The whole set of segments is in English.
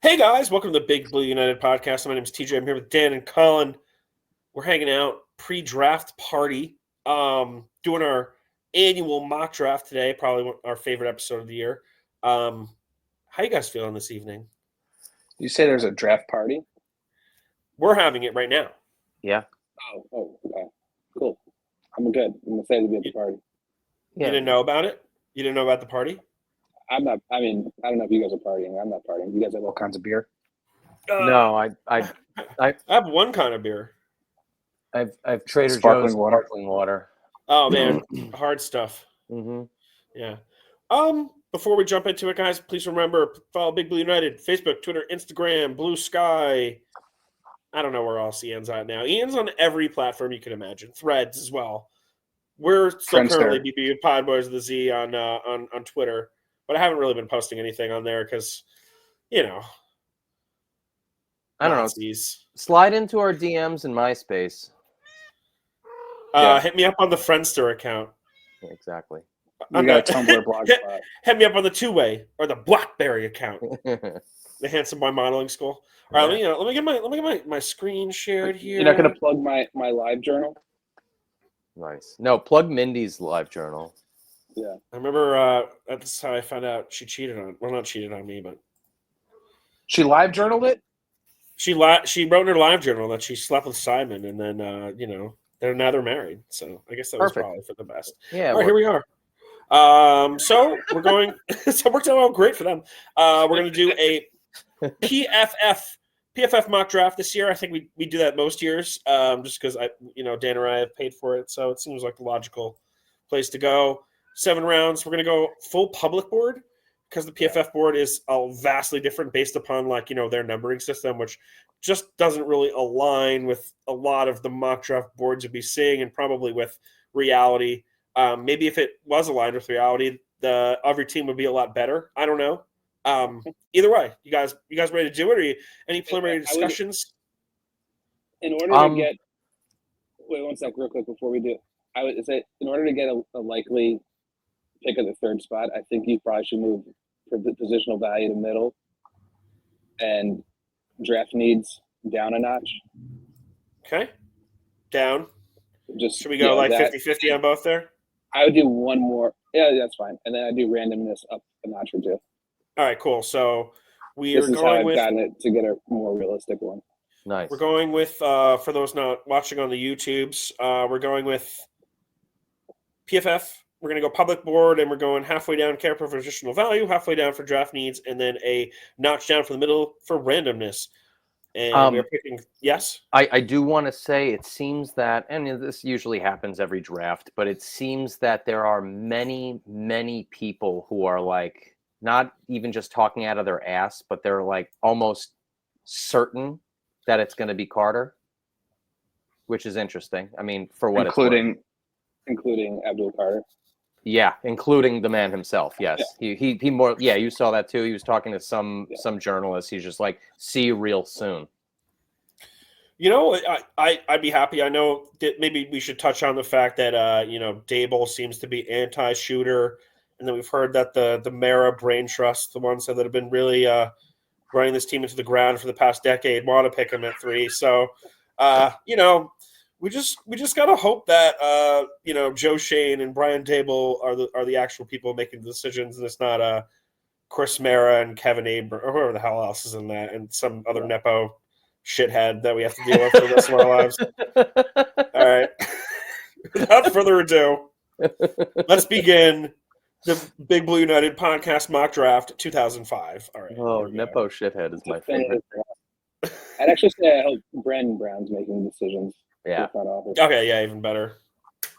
Hey guys, welcome to the Big Blue United podcast. My name is TJ. I'm here with Dan and Colin. We're hanging out pre-draft party, doing our annual mock draft today. Probably our favorite episode of the year. How you guys feeling this evening? You say there's a draft party? We're having it right now. Yeah. Okay. Cool. I'm good. I'm excited to be at the party. You didn't know about it? You didn't know about the party? I'm not. I mean, I don't know if you guys are partying. I'm not partying. You guys have all kinds of beer. No, I have one kind of beer. I've Trader Sparkling Joe's water. sparkling water. Oh man, hard stuff. Mm-hmm. Yeah. Before we jump into it, guys, please remember follow Big Blue United, Facebook, Twitter, Instagram, Blue Sky. I don't know where else Ian's at now. Ian's on every platform you can imagine. Threads as well. We're still currently BB Podboys of the Z on Twitter, but I haven't really been posting anything on there because, you know, I don't Nazis. know. Slide into our DMs in MySpace. Hit me up on the Friendster account. Yeah, exactly. We got a Tumblr blog spot. Hit me up on the Two-Way or the BlackBerry account. The Handsome Boy Modeling School. All right, let me get my screen shared here. You're not gonna plug my live journal? Nice. No, plug Mindy's live journal. Yeah. I remember that's how I found out she cheated on. Well, not cheated on me, but she live journaled it. She wrote in her live journal that she slept with Simon, and then they're married. So I guess that was probably for the best. Yeah. All right, here we are. So we're going. So it worked out great for them. We're going to do a PFF mock draft this year. I think we do that most years, just because Dan or I have paid for it, so it seems like the logical place to go. 7 rounds. We're going to go full public board because the PFF board is vastly different based upon their numbering system, which just doesn't really align with a lot of the mock draft boards you'll be seeing, and probably with reality. Maybe if it was aligned with reality, every team would be a lot better. I don't know. Either way, you guys ready to do it? Or any preliminary discussions? In order to get, wait 1 sec, real quick before we do. I would say in order to get a likely pick of the 3rd spot, I think you probably should move positional value to middle and draft needs down a notch. Okay, down. Should we go 50-50 on both there? I would do one more. Yeah, that's fine. And then I do randomness up a notch or 2. All right, cool. So this is how I've gotten it to get a more realistic one. Nice. We're going with, for those not watching on the YouTubes, we're going with PFF. We're going to go public board, and we're going halfway down care for positional value, halfway down for draft needs, and then a notch down for the middle for randomness. And we're picking, yes? I do want to say it seems that, and this usually happens every draft, but it seems that there are many, many people who are like, not even just talking out of their ass, but they're like almost certain that it's going to be Carter, which is interesting. I mean, for what including Abdul Carter. Yeah, including the man himself. Yes, yeah. He more. Yeah, you saw that too. He was talking to some journalist. He's just like, "See you real soon." I'd be happy. I know that maybe we should touch on the fact that Dable seems to be anti-shooter. And then we've heard that the Mara Brain Trust, the ones that have been really running this team into the ground for the past decade, want to pick him at 3. So, we just gotta hope that Joe Shane and Brian Dable are the actual people making the decisions, and it's not Chris Mara and Kevin Abrams or whoever the hell else is in that, and some other nepo shithead that we have to deal with for the rest of our lives. All right. Without further ado, let's begin the Big Blue United podcast mock draft 2005. All right. Oh, nepo shithead is my favorite. I'd actually say I hope Brandon Brown's making decisions. Yeah. Okay. Yeah. Even better.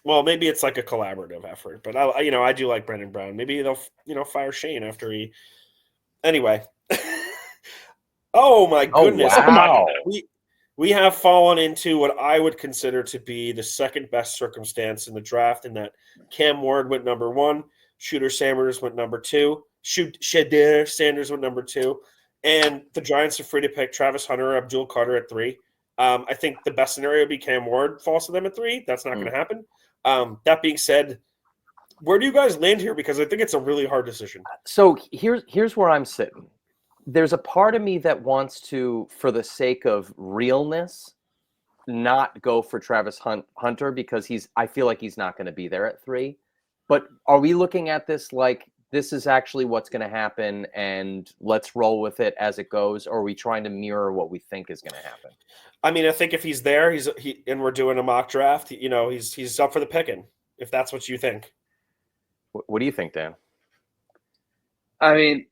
Well, maybe it's like a collaborative effort, but I do like Brandon Brown. Maybe they'll fire Shane after he. Anyway. Oh my goodness! Oh, wow. We have fallen into what I would consider to be the second best circumstance in the draft, in that Cam Ward went number 1. Shooter Sanders went number 2. Shadir Sanders went number 2. And the Giants are free to pick Travis Hunter or Abdul Carter at 3. I think the best scenario would be Cam Ward falls to them at 3. That's not going to happen. That being said, where do you guys land here? Because I think it's a really hard decision. So here's where I'm sitting. there's a part of me that wants to, for the sake of realness, not go for Travis Hunter because I feel like he's not going to be there at 3. But are we looking at this like this is actually what's going to happen and let's roll with it as it goes? Or are we trying to mirror what we think is going to happen? I mean, I think if he's there, and we're doing a mock draft, he's up for the picking, if that's what you think. What do you think, Dan? I mean,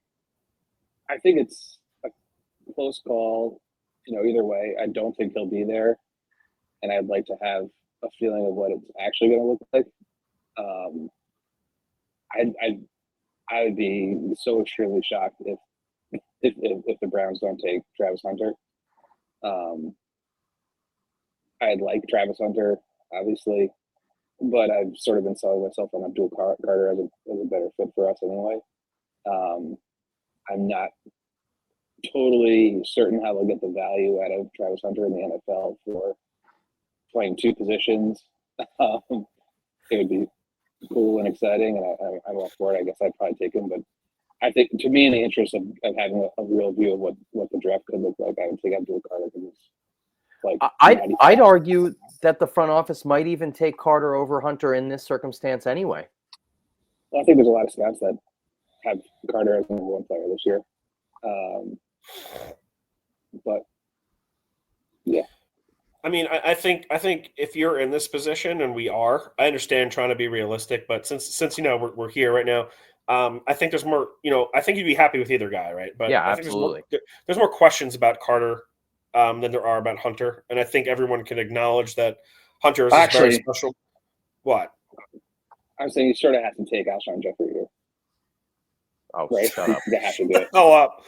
I think it's a close call, either way. I don't think he'll be there, and I'd like to have a feeling of what it's actually going to look like. I would be so extremely shocked if the Browns don't take Travis Hunter. I'd like Travis Hunter, obviously, but I've sort of been selling myself on Abdul Carter as a better fit for us anyway. I'm not totally certain how they'll get the value out of Travis Hunter in the NFL for playing 2 positions. It would be cool and exciting, and I'm all for it. I guess I'd probably take him, but I think, to me, in the interest of having a real view of what the draft could look like, I would take Abdul Carter because I'd argue that the front office might even take Carter over Hunter in this circumstance anyway. Well, I think there's a lot of scouts that have Carter as the number 1 player this year. But yeah. I mean, I think if you're in this position, and we are, I understand trying to be realistic, but since we're here right now, I think there's more. I think you'd be happy with either guy, right? But yeah, I think absolutely. There's more questions about Carter than there are about Hunter, and I think everyone can acknowledge that Hunter is very special. What? I'm saying you sort of have to take Alshon Jeffrey here. Oh, right? Shut up. You have to do it. Oh, up.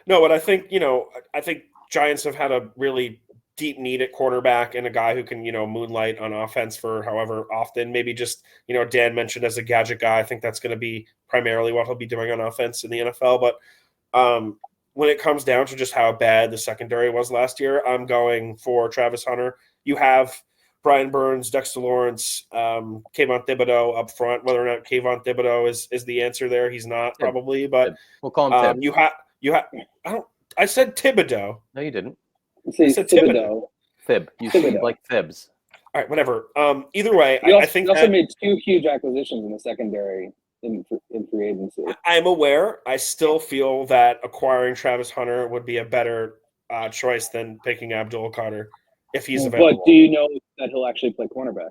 No, but I think I think Giants have had a really deep need at quarterback and a guy who can moonlight on offense for however often. Maybe just Dan mentioned as a gadget guy. I think that's going to be primarily what he'll be doing on offense in the NFL. But when it comes down to just how bad the secondary was last year, I'm going for Travis Hunter. You have Brian Burns, Dexter Lawrence, Kayvon Thibodeau up front. Whether or not Kayvon Thibodeau is the answer there, he's not probably. But we'll call him Thib. I said Thibodeau. No, you didn't. I said Thibodeau. Thib. You seem like Thibs. All right, whatever. Either way, I think he also made 2 huge acquisitions in the secondary in free agency. I'm aware. I still feel that acquiring Travis Hunter would be a better choice than picking Abdul Carter if he's available. But do you know that he'll actually play cornerback?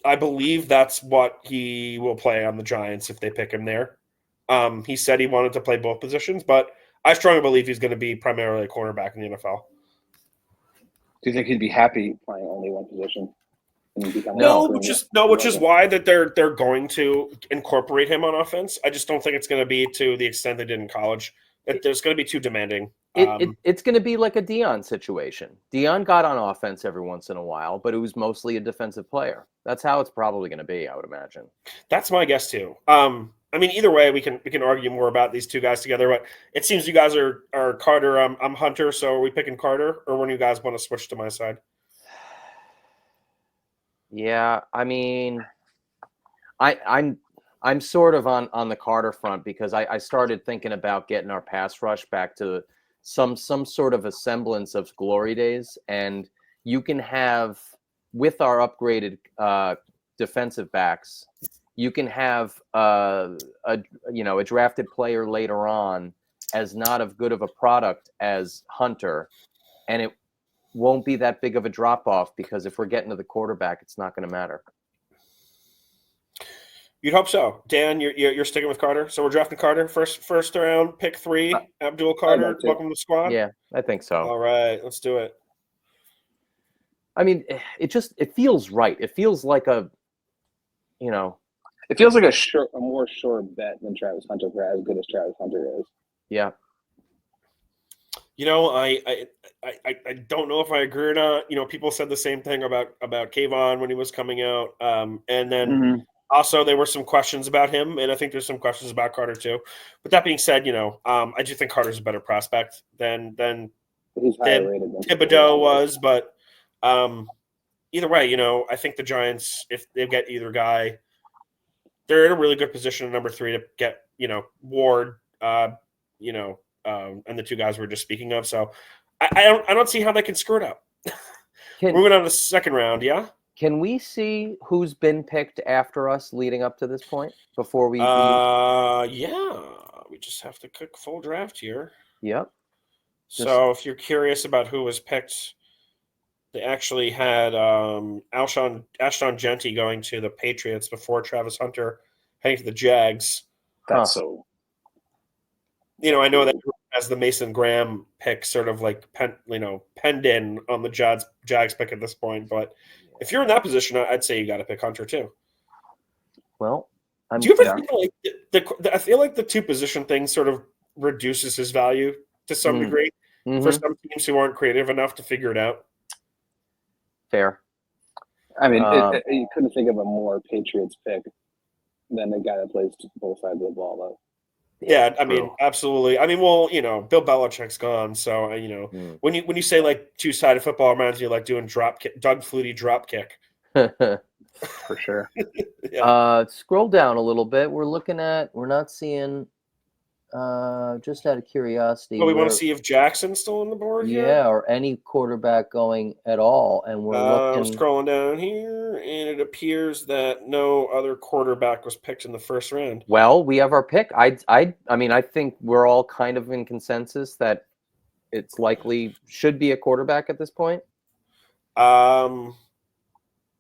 I believe that's what he will play on the Giants if they pick him there. He said he wanted to play both positions, but I strongly believe he's going to be primarily a cornerback in the NFL. Do you think he'd be happy playing only one position? No, which is why that they're going to incorporate him on offense. I just don't think it's going to be to the extent they did in college. There's going to be too demanding. It's going to be like a Deion situation. Deion got on offense every once in a while, but it was mostly a defensive player. That's how it's probably going to be, I would imagine. That's my guess too. I mean, either way, we can argue more about these two guys together. But it seems you guys are Carter. I'm Hunter. So are we picking Carter, or when you guys want to switch to my side? Yeah, I mean, I'm sort of on the Carter front because I started thinking about getting our pass rush back to some sort of a semblance of glory days, and you can have with our upgraded defensive backs, you can have a drafted player later on as not as good of a product as Hunter, and it won't be that big of a drop off because if we're getting to the quarterback, it's not going to matter. You'd hope so. Dan, you're sticking with Carter. So we're drafting Carter first round, pick 3, Abdul Carter. Welcome to the squad. Yeah, I think so. All right, let's do it. I mean, it feels right. It feels like it feels like a more sure bet than Travis Hunter for as good as Travis Hunter is. Yeah. I don't know if I agree or not. People said the same thing about Kayvon when he was coming out. And then also there were some questions about him, and I think there's some questions about Carter too. But that being said, I do think Carter's a better prospect than Thibodeau was. But either way, I think the Giants, if they get either guy, they're in a really good position at number 3 to get, Ward, and the two guys we're just speaking of. So I don't see how they can screw it up. Moving on to the second round, yeah. Can we see who's been picked after us leading up to this point before we? Yeah, we just have to click full draft here. Yep. So if you're curious about who was picked, they actually had Alshon Genty going to the Patriots before Travis Hunter heading to the Jags. That's so. I know that as the Mason Graham pick, sort of like penned in on the Jags pick at this point. But if you're in that position, I'd say you got to pick Hunter too. Well, do you ever feel like I feel like the two position thing sort of reduces his value to some degree for some teams who aren't creative enough to figure it out? Fair. I mean, you couldn't think of a more Patriots pick than the guy that plays both sides of the ball, though. Yeah, I mean, absolutely. I mean, well, Bill Belichick's gone, so when you say like two-sided football, it reminds me of like doing Doug Flutie drop kick. For sure. Yeah. Scroll down a little bit. We're not seeing. Just out of curiosity, we want to see if Jackson's still on the board here. Yeah, or any quarterback going at all, and we're looking. Scrolling down here, and it appears that no other quarterback was picked in the first round. Well, we have our pick. I mean, I think we're all kind of in consensus that it's likely should be a quarterback at this point.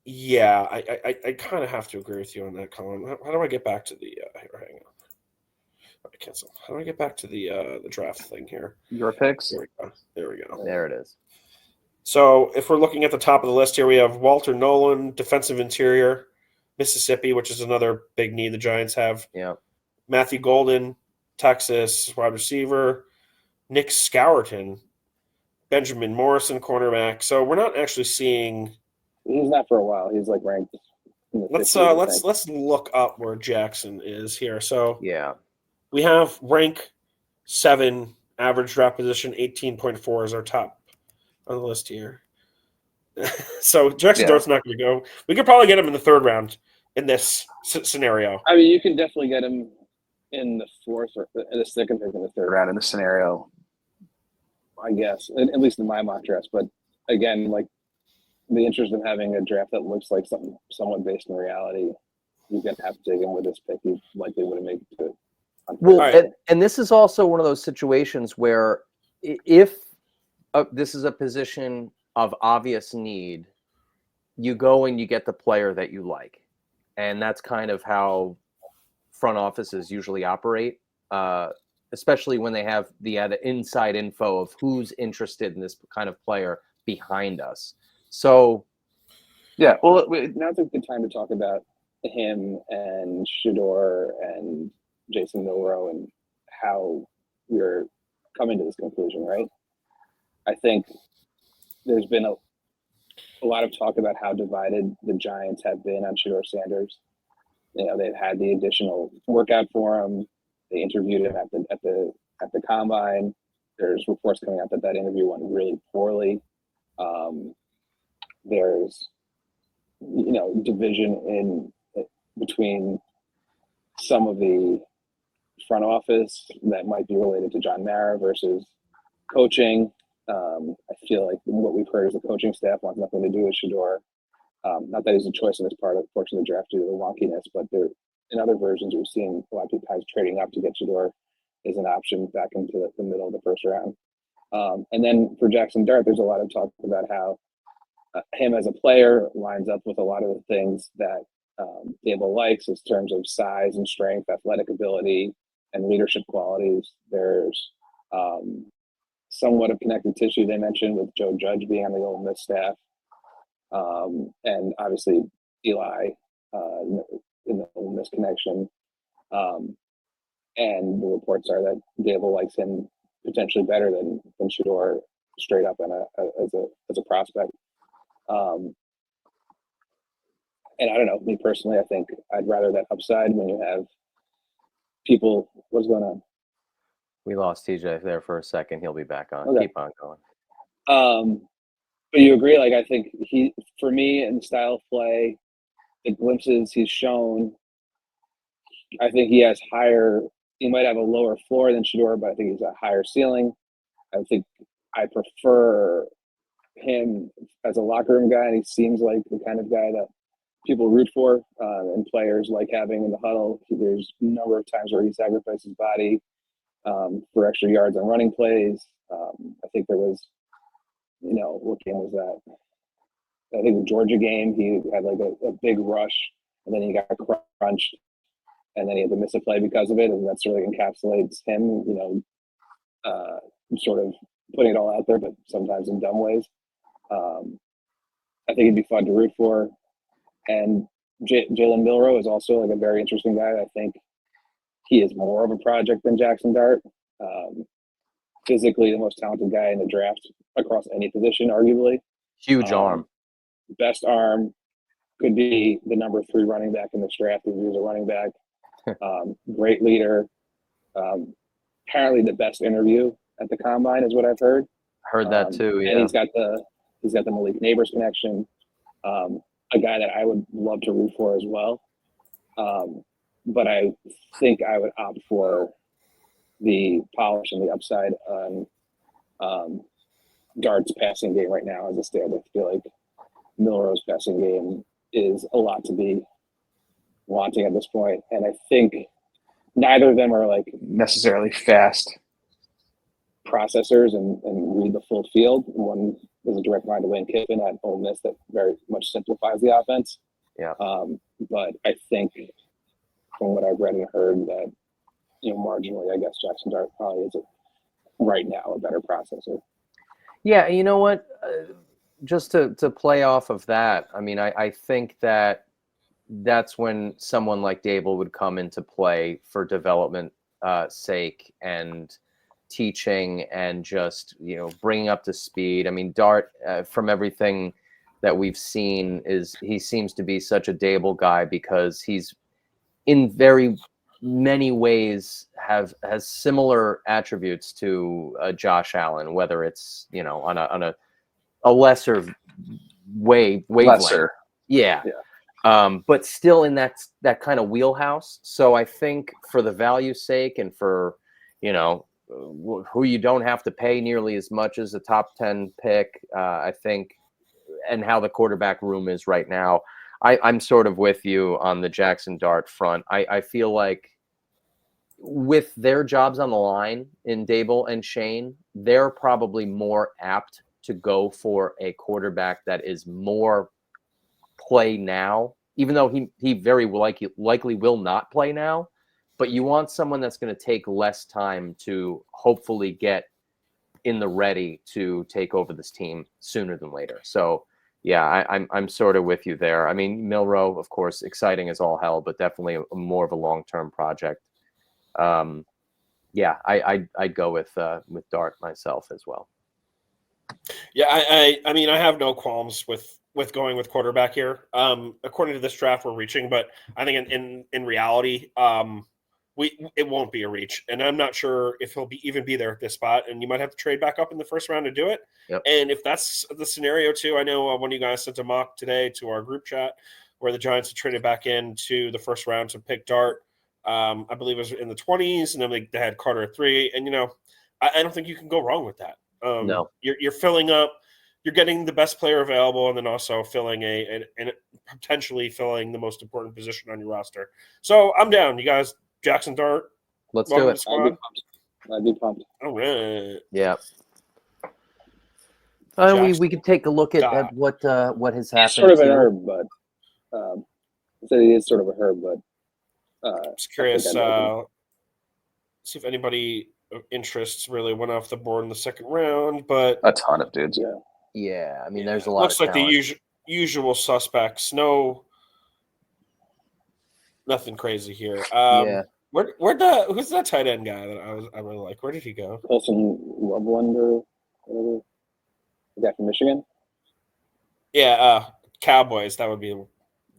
Yeah, I kind of have to agree with you on that, Colin. How do I get back to the? Here, hang on. Cancel. How do I get back to the draft thing here? Your picks. There we go. There it is. So if we're looking at the top of the list here, we have Walter Nolan, defensive interior, Mississippi, which is another big need the Giants have. Yeah. Matthew Golden, Texas, wide receiver. Nick Scourton, Benjamin Morrison, cornerback. So we're not actually seeing. He's not for a while. He's like ranked. Let's look up where Jackson is here. So yeah. We have rank 7, average draft position 18.4 is our top on the list here. So Jackson Dart's not going to go. We could probably get him in the third round in this scenario. I mean, you can definitely get him in the fourth or in the second or in the third round in this scenario, I guess, at least in my mock draft. But again, like the interest in having a draft that looks like something somewhat based in reality, you're going to have to take him with this pick. You likely would have made it to. Well, and this is also one of those situations where if this is a position of obvious need, you go and you get the player that you like. And that's kind of how front offices usually operate, especially when they have the inside info of who's interested in this kind of player behind us. So, yeah, well, now's a good time to talk about him and Shedeur and Jason Milroe and how we're coming to this conclusion, right? I think there's been a lot of talk about how divided the Giants have been on Shedeur Sanders. They've had the additional workout for him. They interviewed him at the combine. There's reports coming out that interview went really poorly. There's division in between some of the front office that might be related to John Mara versus coaching. I feel like what we've heard is the coaching staff wants nothing to do with Shedeur. Not that he's a choice in this part of the draft due to the wonkiness, but in other versions we've seen a lot of people guys trading up to get Shedeur as an option back into the middle of the first round. And then for Jackson Dart, there's a lot of talk about how him as a player lines up with a lot of the things that Dable likes in terms of size and strength, athletic ability, and leadership qualities. There's somewhat of connective tissue they mentioned with Joe Judge being on the Ole Miss staff, and obviously Eli in the Ole Miss connection. And the reports are that Dable likes him potentially better than Shedeur straight up as a prospect. And I don't know, me personally, I think I'd rather that upside when you have people. What's going on? We lost TJ there for a second. He'll be back on. Okay. Keep on going. But you agree? Like, I think for me, in style of play, the glimpses he's shown, I think he has higher he might have a lower floor than Shador, but I think he's a higher ceiling. I think I prefer him as a locker room guy, and he seems like the kind of guy that people root for, and players like having in the huddle. There's a number of times where he sacrificed his body for extra yards on running plays. I think there was, what game was that? I think the Georgia game, he had like a big rush, and then he got crunched, and then he had to miss a play because of it, and that sort of encapsulates him, sort of putting it all out there, but sometimes in dumb ways. I think he'd be fun to root for. And Jalen Milroe is also like a very interesting guy. I think he is more of a project than Jackson Dart. Physically the most talented guy in the draft across any position, arguably. Huge arm. Best arm. Could be the number 3 running back in this draft if he was a running back. Great leader. Apparently the best interview at the combine is what I've heard. Heard that too, yeah. And he's got the Malik Neighbors connection. A guy that I would love to root for as well. But I think I would opt for the polish and the upside on Dart's passing game right now as a stand. I feel like Milroe's passing game is a lot to be wanting at this point. And I think neither of them are like necessarily fast processors and read the full field. One is a direct line to Lane Kiffin at Ole Miss that very much simplifies the offense. Yeah. But I think from what I've read and heard that, marginally, I guess Jackson Dart probably is right now a better processor. Yeah, you know what? Just to play off of that, I mean, I think that's when someone like Dable would come into play for development sake and teaching and just, bringing up to speed. I mean, Dart, from everything that we've seen, he seems to be such a Dable guy because he's in very many ways has similar attributes to Josh Allen, whether it's, on a lesser wavelength. Lesser. Yeah. But still in that kind of wheelhouse. So I think for the value sake and for, who you don't have to pay nearly as much as a top 10 pick, I think, and how the quarterback room is right now, I'm sort of with you on the Jackson Dart front. I feel like with their jobs on the line in Dable and Shane, they're probably more apt to go for a quarterback that is more play now, even though he very likely will not play now. But you want someone that's going to take less time to hopefully get in the ready to take over this team sooner than later. So, yeah, I'm sort of with you there. I mean, Milroe, of course, exciting as all hell, but definitely more of a long-term project. Yeah, I'd go with Dart myself as well. Yeah, I mean, I have no qualms with going with quarterback here. According to this draft, we're reaching, but I think in reality, it won't be a reach, and I'm not sure if he'll even be there at this spot. And you might have to trade back up in the first round to do it. Yep. And if that's the scenario too, I know one of you guys sent a mock today to our group chat where the Giants had traded back into the first round to pick Dart. I believe it was in the 20s, and then they had Carter at 3. And I don't think you can go wrong with that. No, you're filling up. You're getting the best player available, and then also filling and potentially filling the most important position on your roster. So I'm down. You guys, Jackson Dart. Let's do it. I'd be pumped. All right. Yeah. We could take a look at what has happened. He's sort of a herb, but I said he is sort of a herb, but just curious. See if anybody of interest really went off the board in the second round, but a ton of dudes. Yeah. I mean, there's a lot. Looks of like the usual suspects. No, nothing crazy here. Yeah. Who's that tight end guy that I really like? Where did he go? Colson Loveland or whatever. The guy from Michigan. Yeah, Cowboys. That would be.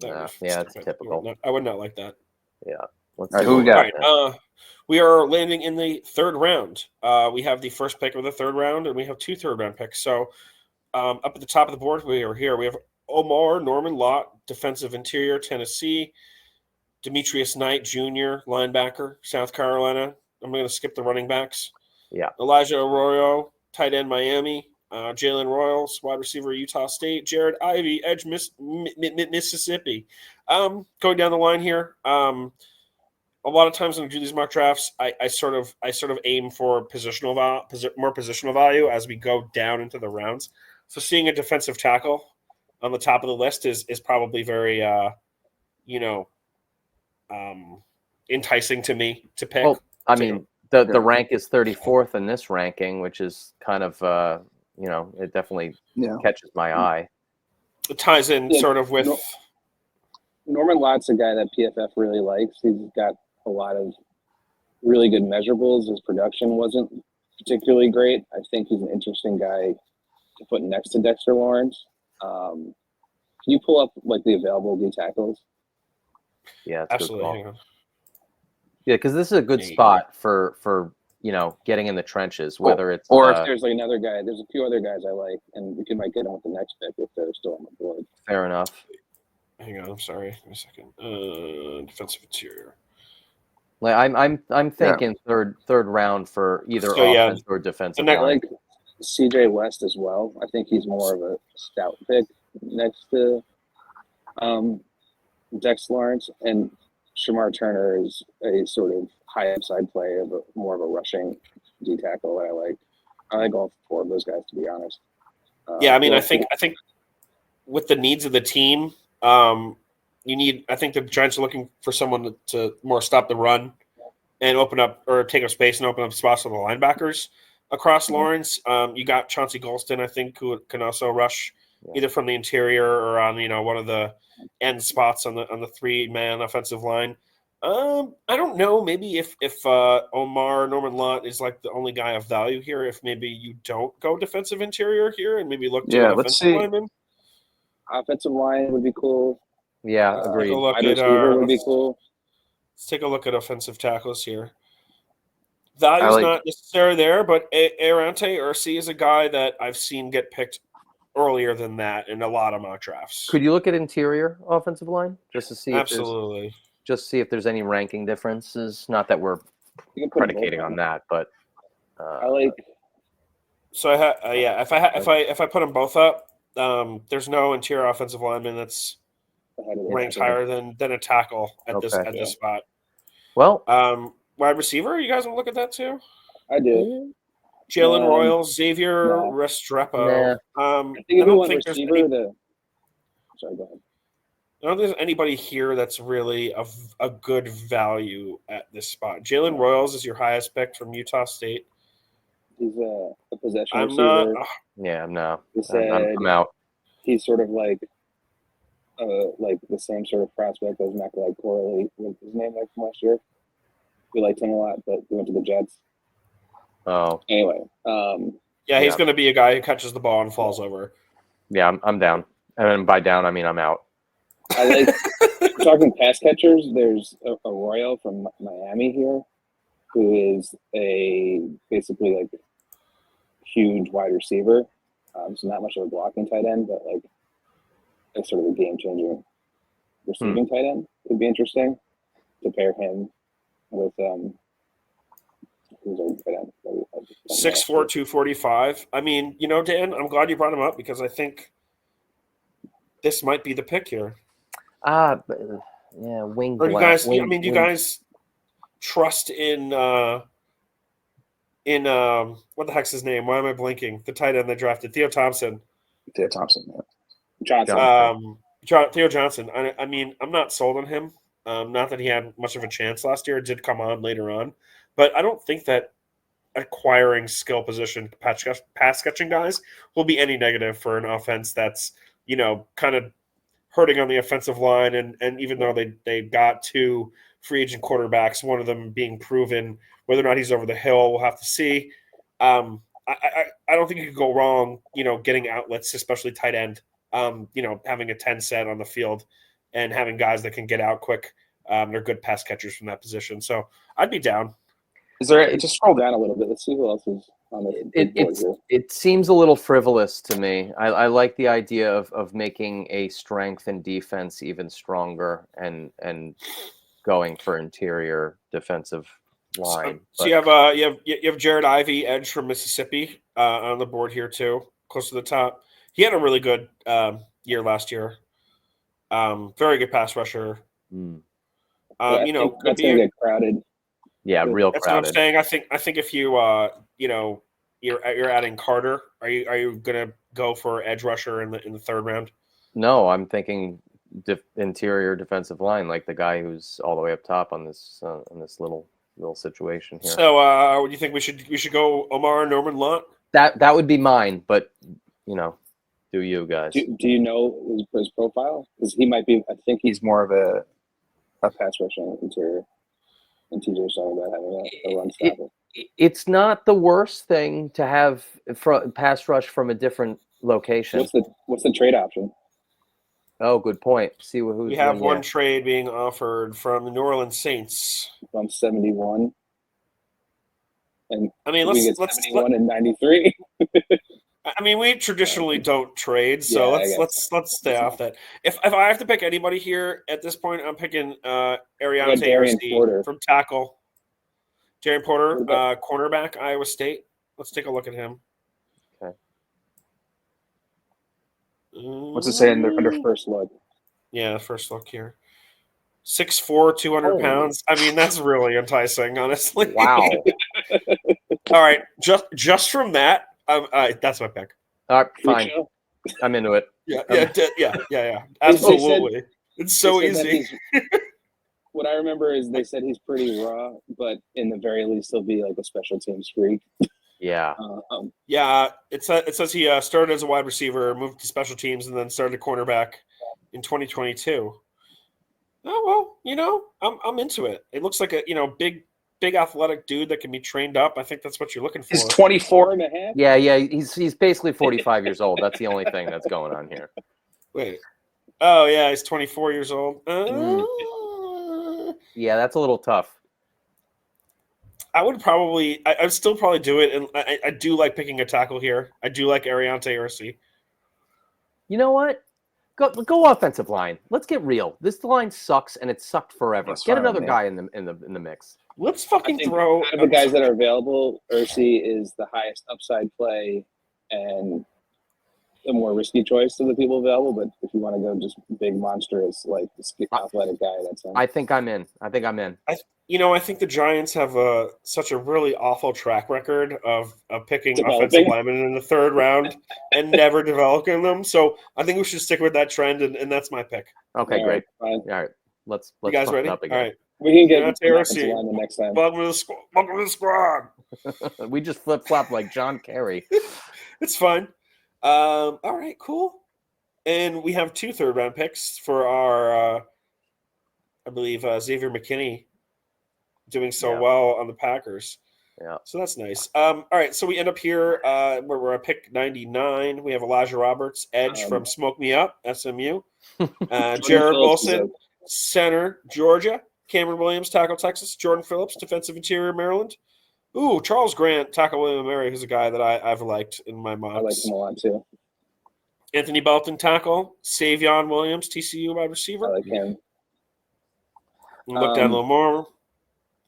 It's typical. I would not like that. Yeah. All right, who we got? All right, we are landing in the third round. We have the first pick of the third round, and we have 2 third-round picks. So up at the top of the board, we are here. We have Omar Norman Lott, defensive interior, Tennessee. Demetrius Knight Jr., linebacker, South Carolina. I'm going to skip the running backs. Yeah. Elijah Arroyo, tight end, Miami. Jalen Royals, wide receiver, Utah State. Jared Ivey, edge, Mississippi. Going down the line here, a lot of times when I do these mock drafts, I sort of aim for more positional value as we go down into the rounds. So seeing a defensive tackle on the top of the list is probably very enticing to me to pick. Well, I mean, the rank is 34th in this ranking, which is kind of it definitely catches my eye. It ties in sort of with Norman Lott's a guy that PFF really likes. He's got a lot of really good measurables. His production wasn't particularly great. I think he's an interesting guy to put next to Dexter Lawrence. Can you pull up like the available D tackles? Yeah, absolutely. Yeah, because this is a good spot for getting in the trenches. Whether it's or if there's like another guy, there's a few other guys I like, and we might get them with the next pick if they're still on the board. Fair enough. Hang on, I'm sorry. Give me a second. Defensive interior. Like I'm thinking third round for either offense or defensive. I like CJ West as well. I think he's more of a stout pick next to Dex Lawrence, and Shamar Turner is a sort of high upside play of more of a rushing D tackle that I like. I like all four of those guys, to be honest. I think with the needs of the team, I think the Giants are looking for someone to more stop the run and open up or take up space and open up spots for the linebackers across Lawrence. You got Chauncey Golston, I think, who can also rush either from the interior or on one of the end spots on the 3-man offensive line. I don't know. Maybe if Omar Norman Lott is like the only guy of value here, if maybe you don't go defensive interior here and maybe look to an offensive lineman. Offensive line would be cool. Yeah, agreed. Wide receiver would be cool. Let's take a look at offensive tackles here. Value's not necessarily there, but Arante Ursi is a guy that I've seen get picked earlier than that in a lot of mock drafts. Could you look at interior offensive line just to see if there's any ranking differences? Not that we're predicating on that, but I like. So if I put them both up, there's no interior offensive lineman that's ranked higher than a tackle at this spot. Well, wide receiver, you guys want to look at that too? I do. Jalen Royals, Xavier Restrepo. I don't think there's sorry, go ahead. I don't think there's anybody here that's really a good value at this spot. Jalen Royals is your highest pick from Utah State. He's a possession I'm receiver. not. I'm out. He's sort of like the same sort of prospect as Macaulay Corley. What's his name like from last year? We liked him a lot, but we went to the Jets. Oh. Anyway. He's going to be a guy who catches the ball and falls over. Yeah, I'm down. And by down, I mean I'm out. I like. We're talking pass catchers. There's Arroyo from Miami here, who is basically like huge wide receiver. So not much of a blocking tight end, but like a sort of a game changer receiving tight end. Could be interesting to pair him with who's our tight end? 6'4", 245. I mean, Dan, I'm glad you brought him up because I think this might be the pick here. Wing. Or you guys? Do you guys trust in what the heck's his name? Why am I blinking? The tight end they drafted, Theo Thompson. Theo Thompson. Johnson. Theo Johnson. I mean, I'm not sold on him. Not that he had much of a chance last year. It did come on later on. But I don't think that acquiring skill position pass catching guys will be any negative for an offense that's, kind of hurting on the offensive line. And even though they got two free agent quarterbacks, one of them being proven, whether or not he's over the hill, we'll have to see. I don't think you could go wrong, getting outlets, especially tight end, having a 10 set on the field and having guys that can get out quick. They're good pass catchers from that position. So I'd be down. Is there just scroll down a little bit? Let's see who else is on the board here. It seems a little frivolous to me. I like the idea of making a strength and defense even stronger and going for interior defensive line. So you have Jared Ivey, edge from Mississippi, on the board here too, close to the top. He had a really good year last year. Very good pass rusher. Mm. That's going to get crowded. Yeah, real That's crowded. what I'm saying. I think if you you're adding Carter, are you gonna go for edge rusher in the third round? No, I'm thinking interior defensive line, like the guy who's all the way up top on this little situation here. So, do you think we should go Omar Norman Lunt? That would be mine, but do you guys? Do you know his profile? Because he might be. I think he's more of a pass rusher interior. And TJ was talking about having a run stopper. It's not the worst thing to have pass rush from a different location. What's the trade option? Oh, good point. See who's we have one trade being offered from the New Orleans Saints. From 71. And I mean, let's 71 and 93. I mean, we traditionally don't trade, so let's stay off that. If I have to pick anybody here at this point, I'm picking Ariante from tackle. Darren Porter, cornerback, Iowa State. Let's take a look at him. Okay. What's it say under first look? Yeah, first look here. 6'4", 200 pounds. I mean, that's really enticing, honestly. Wow. All right, just from that, that's my pick. All right, fine. I'm into it. Yeah. Absolutely. It's so easy. What I remember is they said he's pretty raw, but in the very least, he'll be like a special teams freak. Yeah. It says he started as a wide receiver, moved to special teams, and then started a cornerback in 2022. Oh well, I'm into it. It looks like a big athletic dude that can be trained up. I think that's what you're looking for. He's 24 and a half. Yeah. He's basically 45 years old. That's the only thing that's going on here. Wait. Oh yeah, he's 24 years old. Yeah, that's a little tough. I'd still probably do it, and I do like picking a tackle here. I do like Ariante Ursi. You know what? Go offensive line. Let's get real. This line sucks, and it sucked forever. Get another guy in the mix. Let's fucking throw. Out of the guys that are available, Ursi is the highest upside play and the more risky choice of the people available. But if you want to go just big monstrous, like the athletic guy, that's him. I think I'm in. I think the Giants have such a really awful track record of picking offensive linemen in the third round and never developing them. So I think we should stick with that trend, and that's my pick. Okay, great. All right, let's you guys ready? Up again. All right, we can get offensive lineman next time. Welcome to the squad. We just flip flop like John Kerry. It's fine. All right, cool. And we have 2 third-round picks for our, I believe, Xavier McKinney doing so well on the Packers. Yeah. So that's nice. All right, so we end up here where we're at pick 99. We have Elijah Roberts, edge from Smoke Me Up, SMU. Jared Wilson, center, Georgia. Cameron Williams, tackle, Texas. Jordan Phillips, defensive interior, Maryland. Ooh, Charles Grant, tackle William & Mary, who's a guy that I've liked in my mocks. I like him a lot, too. Anthony Belton, tackle. Savion Williams, TCU wide receiver. I like him. Look down a little more.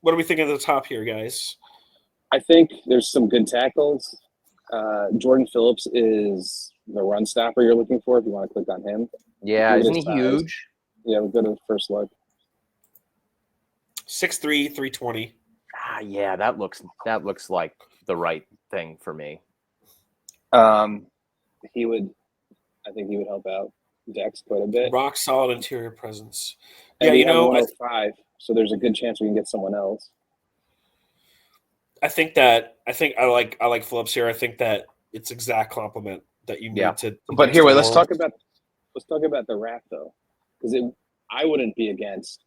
What are we thinking at the top here, guys? I think there's some good tackles. Jordan Phillips is the run stopper you're looking for if you want to click on him. Yeah, isn't he huge? Yeah, we'll go to the first look. 6'3", 320. Yeah, that looks like the right thing for me. I think he would help out Dex quite a bit. Rock solid interior presence. And yeah, 105, so there's a good chance we can get someone else. I think I like Phillips here. I think that it's exact compliment that you need to. But here, let's talk about the rack though, because I wouldn't be against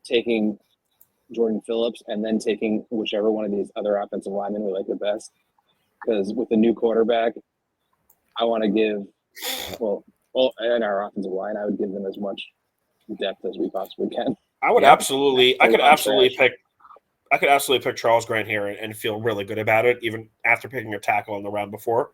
taking Jordan Phillips and then taking whichever one of these other offensive linemen we like the best. Because with the new quarterback, I want to give and our offensive line, I would give them as much depth as we possibly can. I could absolutely pick Charles Grant here and feel really good about it, even after picking a tackle in the round before.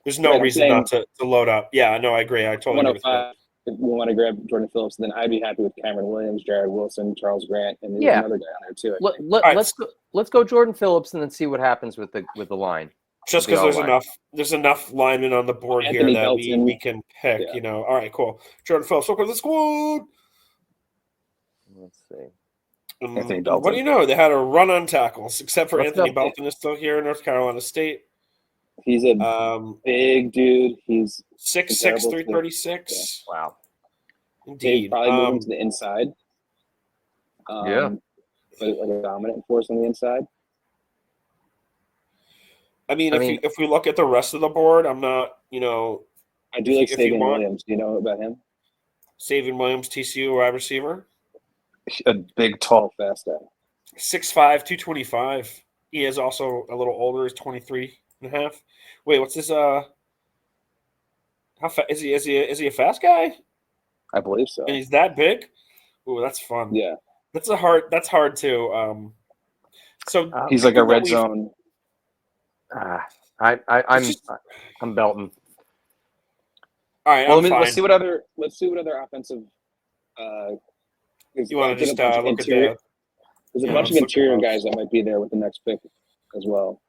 There's no reason not to load up. Yeah, no, I agree. I totally agree with that. if we want to grab Jordan Phillips, then I'd be happy with Cameron Williams, Jared Wilson, Charles Grant, and there's another guy on there too. Let's go Jordan Phillips and then see what happens with the line. Just because there's enough linemen on the board Anthony here that Belton. we can pick. Yeah. You know, all right, cool. Jordan Phillips, welcome to the squad. Let's see. Anthony Belton. What do you know? They had a run on tackles, except for Let's Anthony go. Belton is still here in North Carolina State. He's a big dude. He's 6'6", 336. Yeah. Wow. Indeed. They probably move him to the inside. Yeah. But like a dominant force on the inside. If we look at the rest of the board, I'm not, I do like Savion Williams. Do you know about him? Savion Williams, TCU wide receiver. A big, tall, fast guy. 6'5", 225. He is also a little older. He's 23 and a half. Wait, what's this? How fast is he? Is he a fast guy? I believe so. And he's that big? Ooh, that's fun. Yeah. That's hard too. So he's like a red zone. I'm Belton. All right, well, let's see what other offensive. You want to just look interior, at there's a bunch of interior guys that might be there with the next pick as well.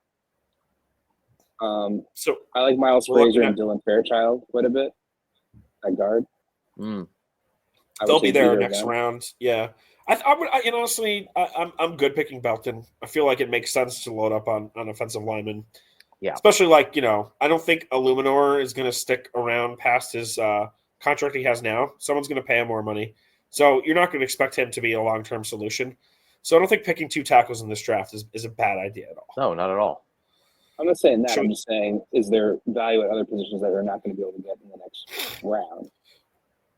So I like Miles Frazier and Dylan Fairchild quite a bit at guard. They'll be there next round. Yeah, honestly, I'm good picking Belton. I feel like it makes sense to load up on offensive linemen. Yeah, especially I don't think Illuminor is going to stick around past his contract he has now. Someone's going to pay him more money, so you're not going to expect him to be a long-term solution. So I don't think picking 2 tackles in this draft is a bad idea at all. No, not at all. I'm not saying that. Sure. I'm just saying, is there value at other positions that they're not going to be able to get in the next round?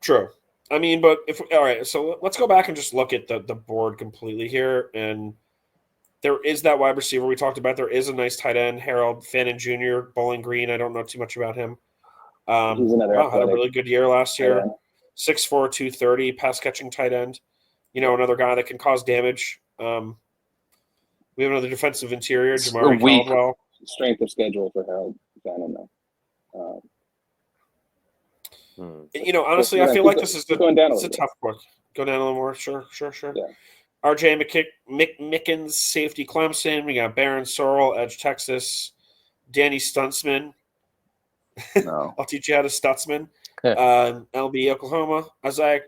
True. But all right, so let's go back and just look at the board completely here. And there is that wide receiver we talked about. There is a nice tight end, Harold Fannin Jr., Bowling Green. I don't know too much about him. He's another had a really good year last year. 6'4", 230, pass-catching tight end. Another guy that can cause damage. We have another defensive interior, Jamari Caldwell. Strength of schedule for Harold Fannin, though. Honestly, I feel like this is a tough book. Go down a little more. Sure. Yeah. RJ Mickens, safety Clemson. We got Baron Sorrell, edge Texas. Danny Stuntsman. No. I'll teach you how to Stutzman. LB Oklahoma. Isaiah.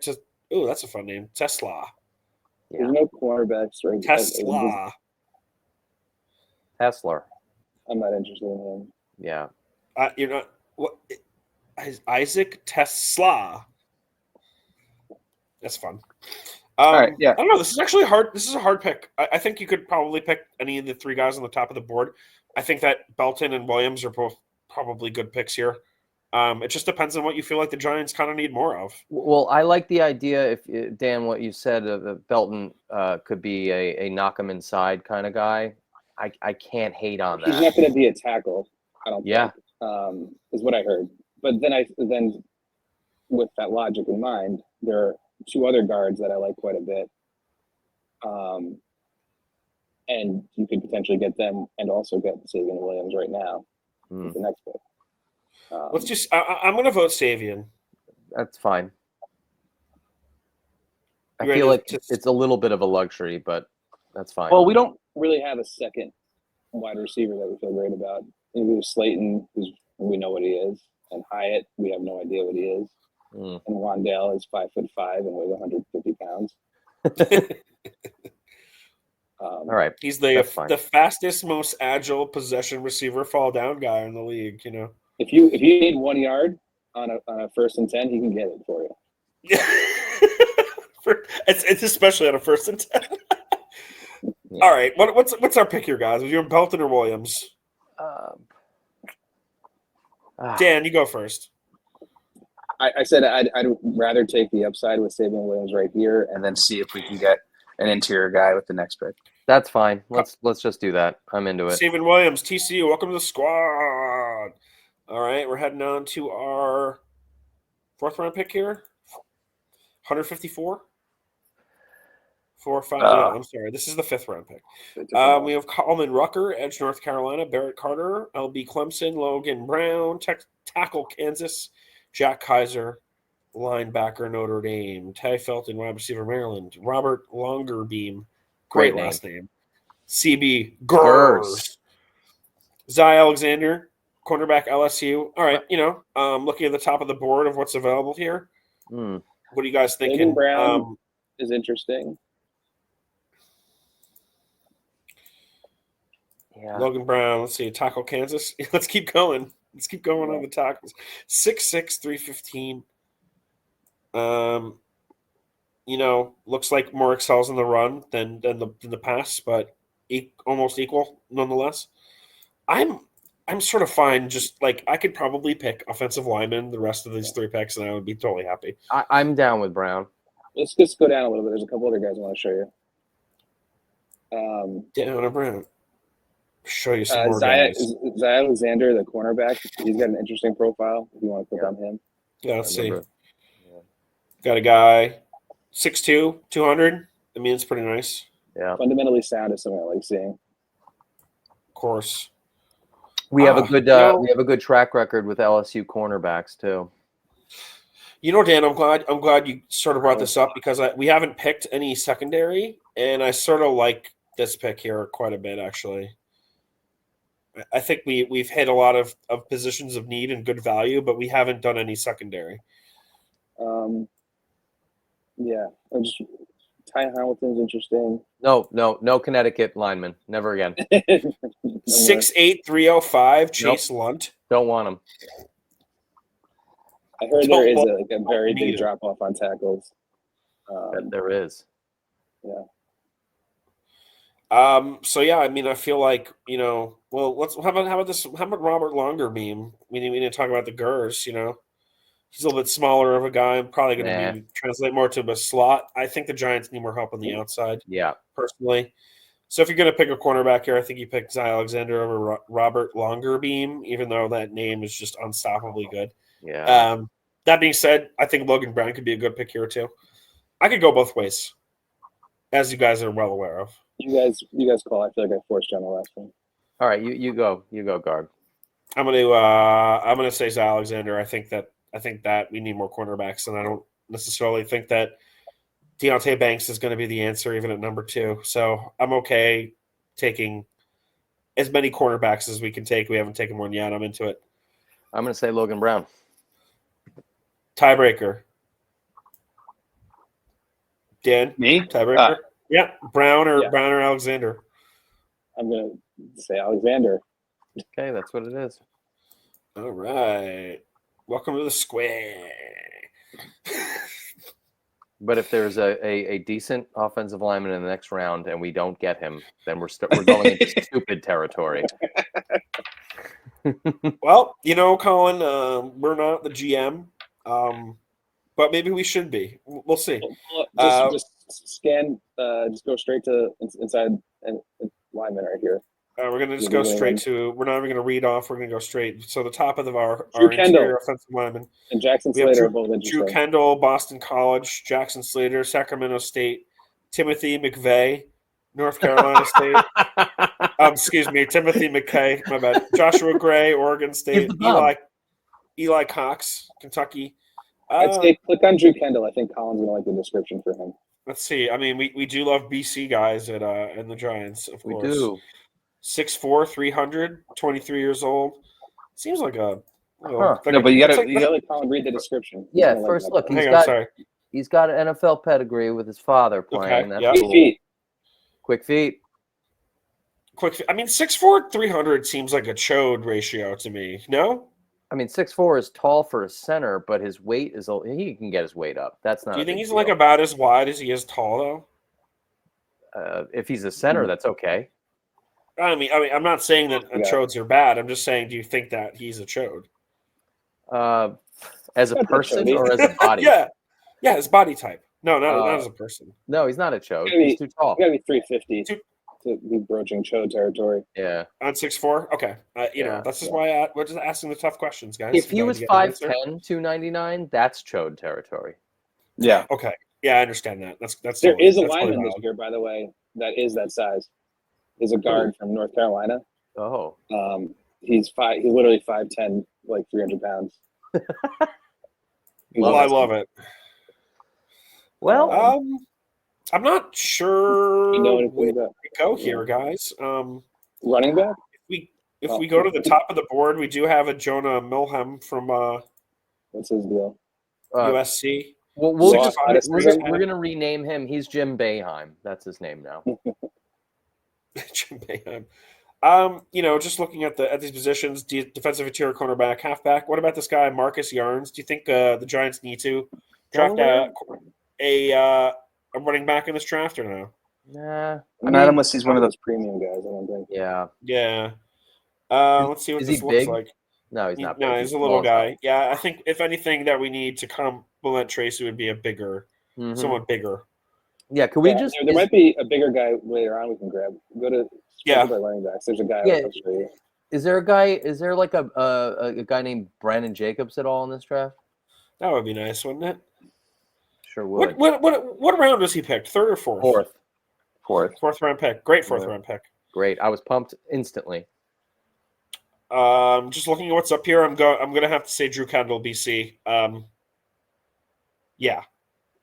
That's a fun name. Tesla. There's no cornerbacks right Tesla. Tesla. I'm not interested in him. Yeah. You're not. What? Isaac Tesla. That's fun. All right, yeah. I don't know. This is actually hard. This is a hard pick. I think you could probably pick any of the 3 guys on the top of the board. I think that Belton and Williams are both probably good picks here. It just depends on what you feel like the Giants kind of need more of. Well, I like the idea, if Dan, what you said, Belton could be a knock him inside kind of guy. I can't hate on that. He's not going to be a tackle, I don't think, is what I heard. But then with that logic in mind, there are 2 other guards that I like quite a bit. And you could potentially get them and also get Savion Williams right now with the next pick. Let's just I'm going to vote Savion. That's fine. I feel like it's a little bit of a luxury, but that's fine. Well, we don't really have a second wide receiver that we feel great about. We have Slayton, we know what he is, and Hyatt, we have no idea what he is. And Wandale is 5'5" and weighs 150 pounds. All right, he's the fastest, most agile possession receiver, fall down guy in the league. If you need 1 yard on a 1st and 10, he can get it for you. Yeah, it's especially on a 1st and 10. Yeah. All right, what's our pick here, guys? Are you Belton or Williams? Dan, you go first. I said I'd rather take the upside with Savion Williams right here, and then see if we can get an interior guy with the next pick. That's fine. Let's just do that. I'm into it. Savion Williams, TCU, welcome to the squad. All right, we're heading on to our 4th round pick here. 154. 4 or 5. I'm sorry. This is the 5th round pick. We have Coleman Rucker, edge North Carolina, Barrett Carter, LB Clemson, Logan Brown, tackle Kansas, Jack Kaiser, linebacker, Notre Dame. Ty Felton, wide receiver, Maryland. Robert Longerbeam, Great great last name. CB Gurs. Zy Alexander, cornerback, LSU. All right, looking at the top of the board of what's available here. Mm. What are you guys thinking? Logan Brown is interesting. Yeah. Logan Brown, let's see, tackle Kansas. Let's keep going. Let's keep going on the tackles. 6'6", 315. Looks like more excels in the run than the pass, but almost equal nonetheless. I'm sort of fine. Just like I could probably pick offensive lineman the rest of these 3 picks, and I would be totally happy. I'm down with Brown. Let's just go down a little bit. There's a couple other guys I want to show you. Down to Brown. Show you some more Zy guys. Alexander, the cornerback. He's got an interesting profile. If you want to click on him. Yeah, let's see. Yeah. Got a guy, 6'2", 200. I mean, it's pretty nice. Yeah. Fundamentally sound is something I like seeing. Of course. We have a good track record with LSU cornerbacks too. Dan, I'm glad you sort of brought this up because we haven't picked any secondary, and I sort of like this pick here quite a bit actually. I think we've hit a lot of positions of need and good value, but we haven't done any secondary. Yeah, Ty Hamilton's interesting. No Connecticut lineman. Never again. 6'8", 305, Chase Lunt. Don't want him. I heard there is a very big drop off on tackles. There is. Yeah. So yeah, I mean, I feel like well, how about this? How about Robert Longerbeam? We didn't talk about the Gurs. He's a little bit smaller of a guy. I'm probably going to translate more to a slot. I think the Giants need more help on the outside. Yeah, personally. So if you're going to pick a cornerback here, I think you pick Zy Alexander over Robert Longerbeam, even though that name is just unstoppably good. Yeah. That being said, I think Logan Brown could be a good pick here too. I could go both ways, as you guys are well aware of. You guys call. I feel like I forced you on the last one. All right, you go, guard. I'm gonna say Zy Alexander. I think that we need more cornerbacks, and I don't necessarily think that Deontay Banks is going to be the answer even at number 2. So I'm okay taking as many cornerbacks as we can take. We haven't taken one yet. I'm into it. I'm going to say Logan Brown. Tiebreaker. Dan? Me? Tiebreaker? Yeah. Brown or Alexander? I'm going to say Alexander. Okay, that's what it is. All right. Welcome to the square. But if there's a decent offensive lineman in the next round and we don't get him, then we're going into stupid territory. Well, Colin, we're not the GM, but maybe we should be. We'll see. Just scan. Just go straight to inside and lineman right here. We're going to just go straight to. We're not even going to read off. We're going to go straight. So the top of our Kendall interior offensive lineman and Jackson Slater are both interesting. Drew Kendall, Boston College, Jackson Slater, Sacramento State, Timothy McVeigh, North Carolina State. Excuse me, Timothy McKay. My bad. Joshua Gray, Oregon State. Eli Cox, Kentucky. I'd say click on Drew Kendall. I think Colin's gonna like the description for him. Let's see. I mean, we do love BC guys in the Giants, of course. We do. 6'4", 300, 23 years old. Seems like a. No, but you gotta let Colin read the description. Yeah, first look. He's got an NFL pedigree with his father playing. Okay. That's cool. Quick feet. I mean, 6'4", 300 seems like a chode ratio to me. No. I mean, 6'4" is tall for a center, but his weight is. He can get his weight up. That's not. Do you think he's like about as wide as he is tall, though? If he's a center, that's okay. I mean, I'm not saying that chodes are bad. I'm just saying, do you think that he's a chode? As a person or as a body? Yeah, his body type. No, not as a person. No, he's not a chode. He's too tall. You got to be 350 to be broaching chode territory. Yeah. On 6'4"? Okay. That's just why we're just asking the tough questions, guys. If he was 5'10", 299, that's chode territory. Yeah. Okay. Yeah, I understand that. That's there is a lineman this year, by the way, that is that size. Is a guard from North Carolina. Oh. He's literally 5'10", like 300 pounds. Well, I love it. Well, I'm not sure You know where anything we about go here, guys. running back? If we go to the top of the board, we do have a Jonah Milham from What's his deal? USC. we'll Lost just athleticism? we're gonna rename him. He's Jim Boeheim. That's his name now. Jim Boeheim. Just looking at these positions, defensive interior cornerback, halfback. What about this guy, Marcus Yarns? Do you think the Giants need to draft a running back in this draft or no? Nah. Not unless he's one of those. Premium guys, I don't think. Yeah. Yeah. Let's see what Is this he looks big? like. No, he's not big. No, he's a little guy. Yeah, I think if anything that we need to complement Tracy would be a bigger, somewhat bigger. Yeah, could we just? There might be a bigger guy later on we can grab. Go to by running backs. There's a guy. Yeah. I'll show you. Is there a guy? Is there like a guy named Brandon Jacobs at all in this draft? That would be nice, wouldn't it? Sure would. What round was he picked? Third or fourth? Fourth round pick. Great fourth round pick. Great. I was pumped instantly. Just looking at what's up here, I'm gonna have to say Drew Kendall, BC. Yeah.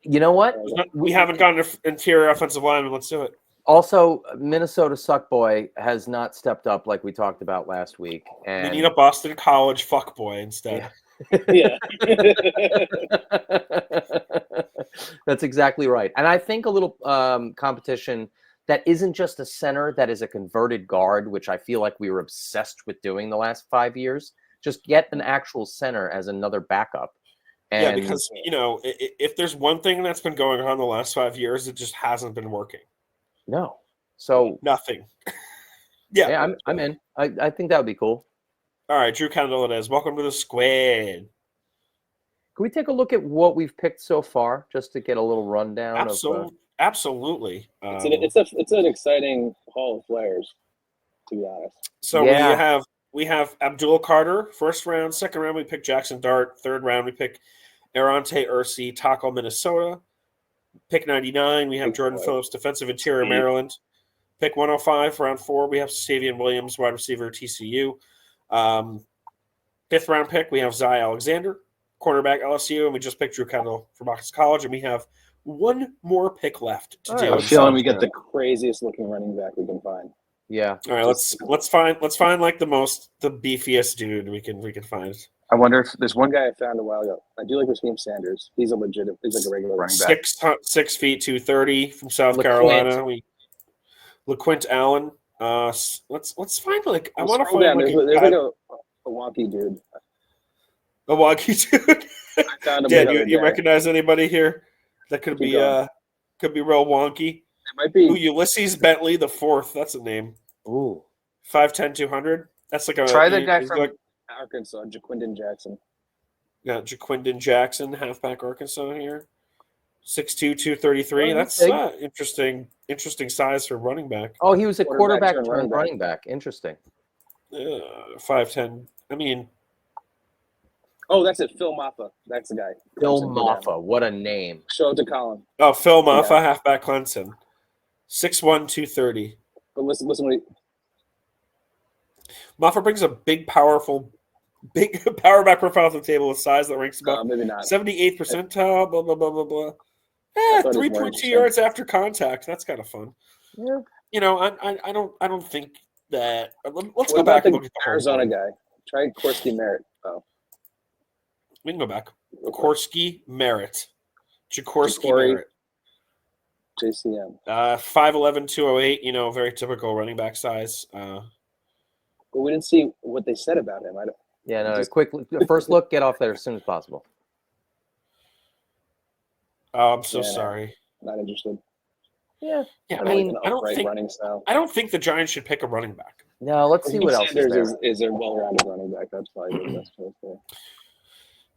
You know what? We haven't gotten an interior offensive lineman. Let's do it. Also, Minnesota Suckboy has not stepped up like we talked about last week. And we need a Boston College fuckboy instead. Yeah. That's exactly right. And I think a little competition that isn't just a center, that is a converted guard, which I feel like we were obsessed with doing the last 5 years. Just get an actual center as another backup. And, yeah, because, if there's one thing that's been going on the last 5 years, it just hasn't been working. No. So nothing. Yeah, I'm in. I think that would be cool. All right, Drew Kendall it is. Welcome to the squad. Can we take a look at what we've picked so far, just to get a little rundown? Absolutely. It's an exciting haul of players, to be honest. So we have Abdul Carter, first round. Second round, we pick Jackson Dart. Third round, we pick Arante Ursi, Taco, Minnesota. Pick 99, we have Jordan Phillips, defensive interior, Maryland. Pick 105, round 4, we have Savion Williams, wide receiver, TCU. Fifth round pick, we have Zy Alexander, cornerback, LSU, and we just picked Drew Kendall from Boston College, and we have one more pick left to do. I'm feeling we get the craziest looking running back we can find. Yeah. All right, let's find like the beefiest dude we can find. I wonder if there's one guy I found a while ago. I do like Raheem Sanders. He's like a regular running back. 6 feet 230 from South Carolina. LaQuint Allen. Let's find like I want to find down. There's like a wonky dude. A wonky dude. I found him. Yeah, you recognize anybody here? That could be real wonky. It might be Ulysses Bentley the fourth. That's a name. Ooh. 5'10", 200. That's like a try that guy from Arkansas, Jaquindon Jackson. Yeah, Jaquindon Jackson, halfback Arkansas here. 6'2", 233. That's interesting size for running back. Oh, he was a quarterback turned running back. Interesting. 5'10". I mean. Oh, that's it. Phil Maffa. That's the guy. Phil Maffa. What a name. Show it to Colin. Oh, Phil Maffa, halfback Clemson. 6'1", 230. But listen what he... Maffa brings a big power back profile to the table with size that ranks about maybe not. 78th percentile, blah, blah, blah, blah, blah. 3.2 yards after contact. That's kind of fun. Yeah. I don't think that. Let's go back and look at the Arizona guy. Try Korsky Merritt. Oh. We can go back. Korsky Merritt. Jacorsky Merritt. JCM. 5'11", 208, very typical running back size. But we didn't see what they said about him. Quick first look, get off there as soon as possible. Oh, I'm so sorry. Not interested. Yeah. I mean, I don't think the Giants should pick a running back. No, let's see what else Sanders is a well-rounded running back. That's probably the best choice there.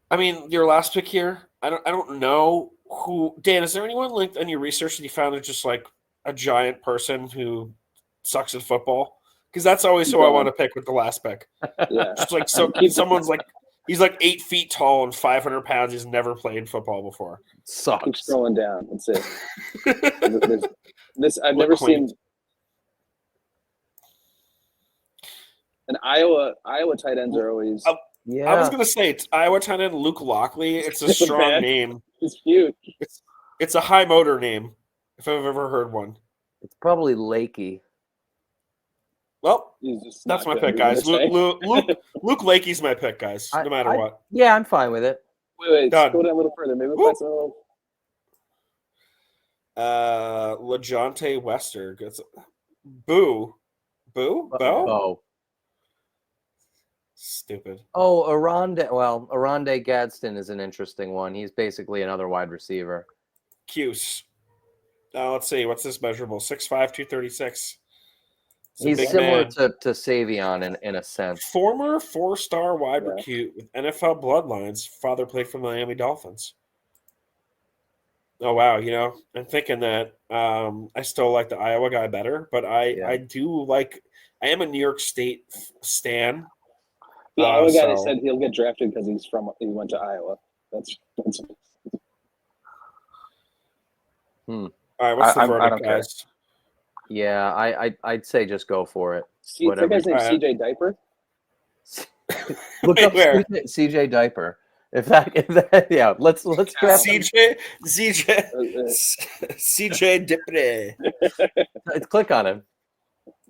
I mean, your last pick here, I don't know who. Dan, is there anyone linked on your research that you found that's just like a giant person who sucks at football? Because that's always who I want to pick with the last pick. Yeah. Just like someone's like he's like 8 feet tall and 500 pounds. He's never played football before. Sucks. Keep scrolling down and see. This I've never seen. And Iowa tight ends are always Yeah. I was gonna say it's Iowa tight end Luke Lockley. It's a It's a strong bad- name. It's huge. It's a high motor name, if I've ever heard one. It's probably Lakey. Well, He's just that's not my good, pick, you're gonna guys. say. Luke Lakey's my pick, guys. No matter what. Yeah, I'm fine with it. Wait, Done. scroll down a little further. Maybe we'll Whoop. find some. LeJontay Wester. Boo. Bo? Oh. Stupid. Oh, Arande Gadsden is an interesting one. He's basically another wide receiver. Cuse. Let's see. What's this measurable? 6'5", 236. He's similar to Savion in a sense. Former 4-star wide recruit with NFL bloodlines. Father played for the Miami Dolphins. Oh, wow. I'm thinking that I still like the Iowa guy better, but I do like – I am a New York State stan. The Iowa guy said he'll get drafted because he went to Iowa. That's All right, what's the verdict, guys? Yeah, I'd say just go for it. That guy's name CJ Diaper? Look up where? CJ Diaper. If that, yeah, let's grab CJ Diaper. Click on him.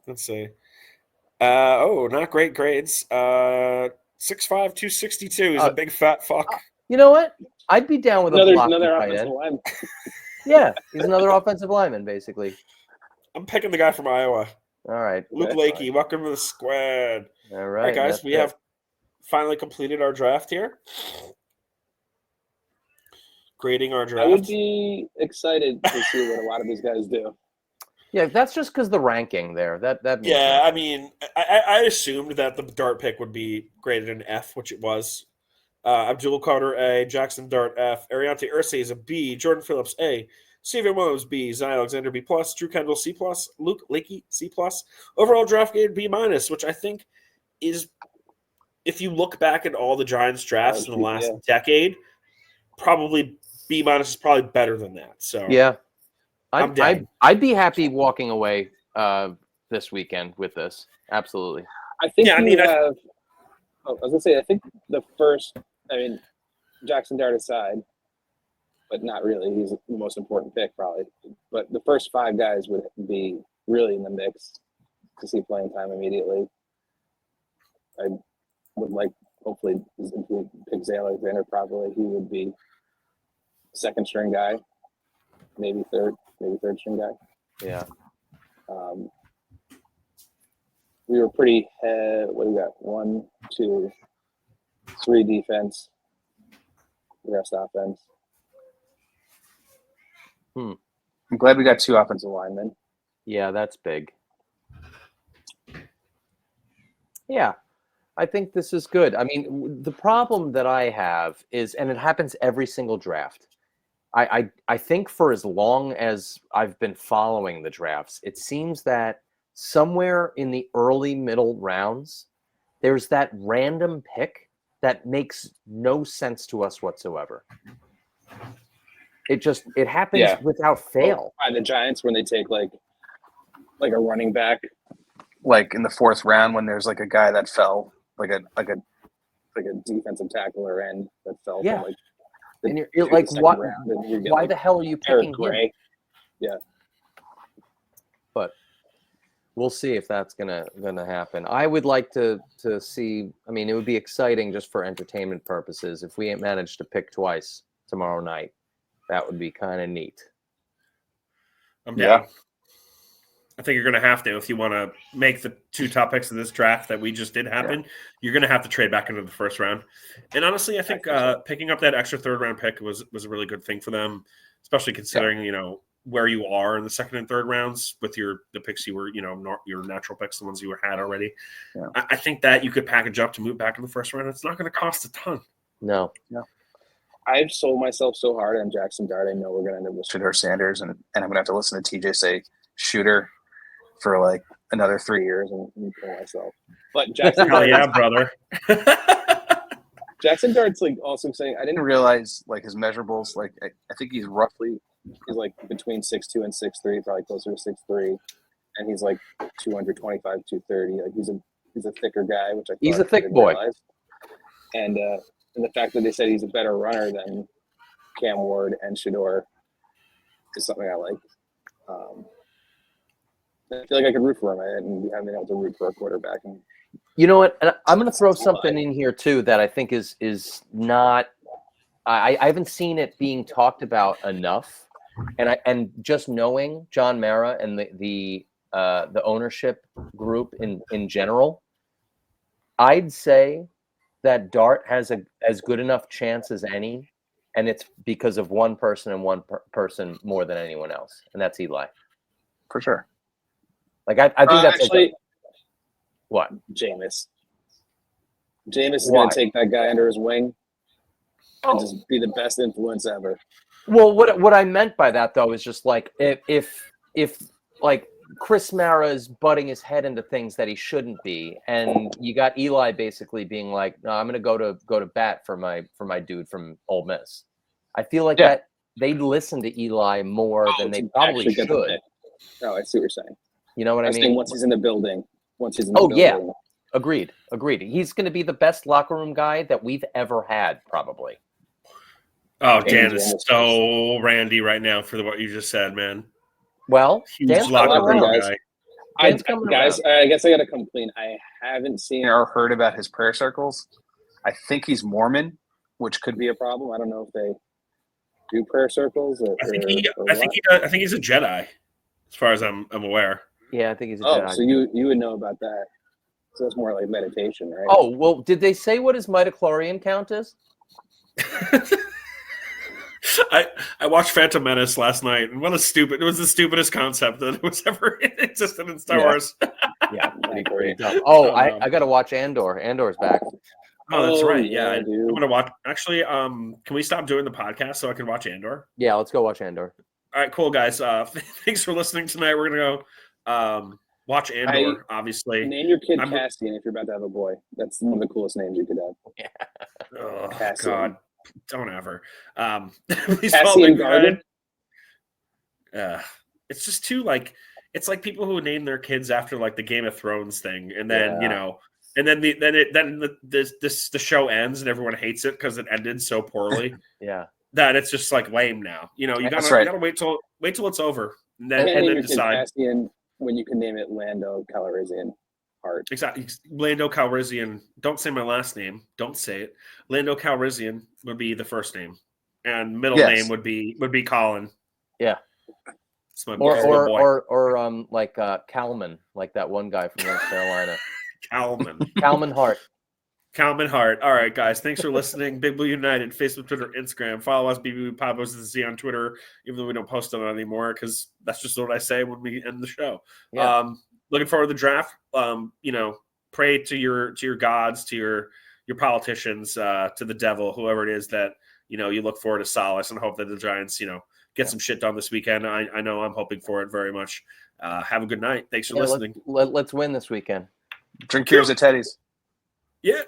Let's see. Not great grades. 6'5", 262. He's a big fat fuck. You know what? I'd be down with another offensive lineman. Yeah, he's another offensive lineman, basically. I'm picking the guy from Iowa. All right. Luke Lakey, welcome to the squad. All right, guys, we have finally completed our draft here. Grading our draft. I would be excited to see what a lot of these guys do. Yeah, that's just because the ranking there. That yeah, I mean, I assumed that the Dart pick would be graded an F, which it was. Abdul Carter A, Jackson Dart F, Ariante Irsay is a B, Jordan Phillips A, Steven Williams B, Zion Alexander B+, Drew Kendall C+, Luke Lakey C+. Overall draft grade B-, which I think is, if you look back at all the Giants drafts in the last decade, probably B- is probably better than that. So yeah, I'd be happy walking away this weekend with this. Absolutely. I think I was gonna say I think the first. I mean, Jackson Dart aside, but not really. He's the most important pick probably. But the first 5 guys would be really in the mix to see playing time immediately. I would like, hopefully, if we pick Zay Alexander properly, he would be second string guy, maybe third string guy. Yeah. We were pretty what do we got? 1, 2, 3 defense, the rest offense. I'm glad we got 2 offensive linemen. Yeah, that's big. Yeah, I think this is good. I mean, the problem that I have is, and it happens every single draft, I think for as long as I've been following the drafts, it seems that somewhere in the early middle rounds, there's that random pick that makes no sense to us whatsoever. It happens without fail. By the Giants when they take like a running back, like in the 4th round when there's like a guy that fell, like a defensive tackle or end that fell. Yeah. From And you're like, what? Why the hell are you picking him? Yeah. But we'll see if that's gonna happen. I would like to see. I mean, it would be exciting just for entertainment purposes if we managed to pick twice tomorrow night. That would be kind of neat. I'm down. I think you're going to have to if you want to make the 2 top picks of this draft that we just did happen. Yeah. You're going to have to trade back into the first round. And honestly, I think picking up that extra 3rd round pick was a really good thing for them, especially considering where you are in the 2nd and 3rd rounds with the picks you were your natural picks, the ones you had already. Yeah. I think that you could package up to move back in the first round. It's not going to cost a ton. No. I've sold myself so hard on Jackson Dart. I know we're going to end up with Shooter Sanders, and I'm going to have to listen to TJ say Shooter for like another 3 years and kill myself. But Jackson Dart, yeah, brother. Jackson Dart's like also saying I didn't realize like his measurables. Like I think he's like between 6'2" and 6'3", probably closer to 6'3", and he's like 225, 230. Like he's a thicker guy, which he's a thick boy. and the fact that they said he's a better runner than Cam Ward and Shador is something I like. I feel like I could root for him, and we haven't been able to root for a quarterback. And you know what? And I'm going to throw something in here too that I think is not. I haven't seen it being talked about enough, and just knowing John Mara and the ownership group in general, I'd say that Dart has as good enough chance as any, and it's because of one person and one person more than anyone else, and that's Eli. For sure. Like I think that's actually what Jameis. Jameis is going to take that guy under his wing and just be the best influence ever. Well, what I meant by that though is just like if like Chris Mara is butting his head into things that he shouldn't be, and you got Eli basically being like, "No, I'm going to go to bat for my dude from Ole Miss." I feel like that they listen to Eli more than they probably should. Oh, I see what you're saying. You know what I mean? Saying once he's in the building. Yeah. Agreed. He's going to be the best locker room guy that we've ever had, probably. Oh, Dan is so randy right now for what you just said, man. Well, Dan's locker room guy. I guess I got to complain. I haven't seen or heard about his prayer circles. I think he's Mormon, which could be a problem. I don't know if they do prayer circles. I think he's a Jedi, as far as I'm aware. Yeah, I think he's a Jedi. So you would know about that. So it's more like meditation, right? Oh, well, did they say what his midichlorian count is? I watched Phantom Menace last night, and it was the stupidest concept that was ever existed in Star Wars. Yeah, pretty great. I got to watch Andor. Andor's back. Oh, that's right. Yeah, I'm gonna watch. Actually, can we stop doing the podcast so I can watch Andor? Yeah, let's go watch Andor. All right, cool, guys. Thanks for listening tonight. We're gonna go watch Andor. Obviously, name your kid Cassian if you're about to have a boy. That's one of the coolest names you could have. Yeah. Oh Cassian. God, don't ever. Please Cassian Garden. It's just too like it's like people who name their kids after like the Game of Thrones thing, and then and then the show ends and everyone hates it because it ended so poorly. Yeah. That it's just like lame now. You gotta wait till it's over and then decide. Cassian when you can name it Lando Calrissian Hart. Exactly. Lando Calrissian. Don't say my last name. Don't say it. Lando Calrissian would be the first name, and middle name would be Colin. Yeah. Or like Kalman, like that one guy from North Carolina. Kalman Hart. Kalman Hart. All right, guys. Thanks for listening. Big Blue United, Facebook, Twitter, Instagram. Follow us, BBB Pabos to see on Twitter, even though we don't post on it anymore because that's just what I say when we end the show. Yeah. Looking forward to the draft. Pray to your gods, to your politicians, to the devil, whoever it is that you look forward to solace, and hope that the Giants get some shit done this weekend. I know I'm hoping for it very much. Have a good night. Thanks for listening. Let's win this weekend. Drink beers at Teddy's. Yeah.